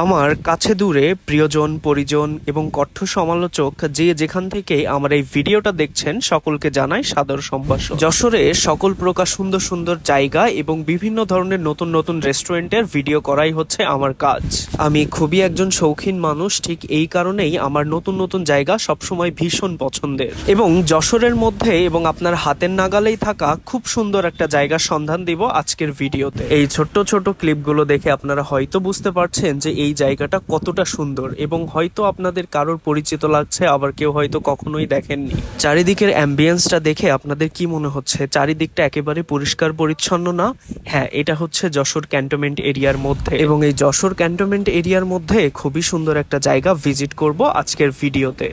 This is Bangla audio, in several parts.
আমার কাছে দূরে প্রিয়জন পরিজন এবং কট্ট সমালোচক যে যেখান থেকে আমার এই ভিডিওটা দেখছেন সকলকে জানাই সাদর সম্ভাষণ। যশোরে সকল প্রকার সুন্দর সুন্দর জায়গা এবং বিভিন্ন ধরনের নতুন নতুন রেস্টুরেন্টের ভিডিও করাই হচ্ছে আমার কাজ। আমি খুবই একজন শৌখিন মানুষ, ঠিক এই কারণেই আমার নতুন নতুন জায়গা সবসময় ভীষণ পছন্দের। এবং যশোরের মধ্যে এবং আপনার হাতের নাগালেই থাকা খুব সুন্দর একটা জায়গার সন্ধান দিব আজকের ভিডিওতে। এই ছোট্ট ছোট ক্লিপগুলো দেখে আপনারা হয়তো বুঝতে পারছেন যে এই জায়গাটা কতটা সুন্দর এবং হয়তো আপনাদের কারোর পরিচিত লাগছে, আবার কেউ হয়তো কখনোই দেখেননি। চারিদিকের অ্যাম্বিয়েন্সটা দেখে আপনাদের কি মনে হচ্ছে চারিদিকটা একেবারে পরিষ্কার পরিচ্ছন্ন না? হ্যাঁ, এটা হচ্ছে যশোর ক্যান্টনমেন্ট এরিয়ার মধ্যে এবং এই যশোর ক্যান্টনমেন্ট এরিয়ার মধ্যে খুবই সুন্দর একটা জায়গা ভিজিট করব আজকের ভিডিওতে।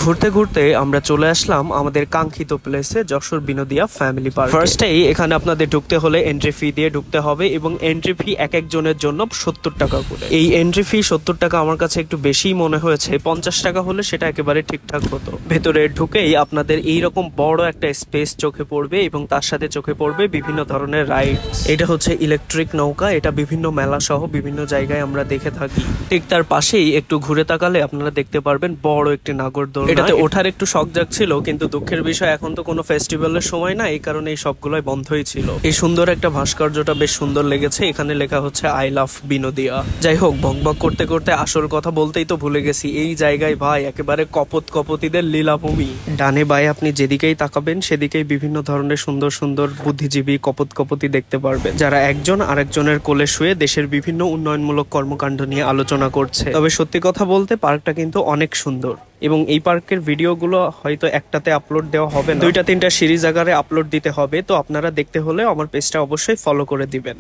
ঘুরতে ঘুরতে আমরা চলে আসলাম আমাদের কাঙ্ক্ষিত প্লেসে, যশোর বিনোদিয়া ফ্যামিলি পার্ক। ফার্স্টেই এখানে আপনাদের ঢুকতে হলে এন্ট্রি ফি দিয়ে ঢুকতে হবে এবং এন্ট্রি ফি এক একজনের জন্য 70 টাকা করে। এই এন্ট্রি ফি 70 টাকা আমার কাছে একটু বেশিই মনে হয়েছে, 50 টাকা হলে সেটা একেবারে ঠিকঠাক হতো। ভেতরে ঢুকেই আপনাদের এইরকম বড় একটা স্পেস চোখে পড়বে এবং তার সাথে চোখে পড়বে বিভিন্ন ধরনের রাইড। এটা হচ্ছে ইলেকট্রিক নৌকা, এটা বিভিন্ন মেলা সহ বিভিন্ন জায়গায় আমরা দেখে থাকি। ঠিক তার পাশেই একটু ঘুরে তাকালে আপনারা দেখতে পারবেন বড় একটি নাগরদোলনা। এটাতে ওঠার একটু শখ জাগছিল, কিন্তু দুঃখের বিষয় এখন তো কোনো ফেস্টিভ্যালের সময় না, এই কারণে এই সবগুলোই বন্ধই ছিল। এই সুন্দর একটা ভাস্কর্যটা বেশ সুন্দর লেগেছে, এখানে লেখা হচ্ছে আই লাভ বিনোদিয়া। যাই হোক, বকবক করতে করতে আসল কথা বলতেই তো ভুলে গেছি। এই জায়গায় ভাই একেবারে কপতিদের লীলাভূমি। ডানে বায়ে আপনি যেদিকেই তাকাবেন সেদিকেই বিভিন্ন ধরনের সুন্দর সুন্দর বুদ্ধিজীবী কপতি দেখতে পারবেন, যারা একজন আরেকজনের কোলে শুয়ে দেশের বিভিন্ন উন্নয়নমূলক কর্মকাণ্ড নিয়ে আলোচনা করছে। তবে সত্যি কথা বলতে পার্কটা কিন্তু অনেক সুন্দর এবং এই পার্কের ভিডিওগুলো হয়তো একটাতে আপলোড দেওয়া হবে না, 2-3টা সিরিজ আকারে আপলোড দিতে হবে। তো আপনারা দেখতে হলে আমার পেজটা অবশ্যই ফলো করে দিবেন।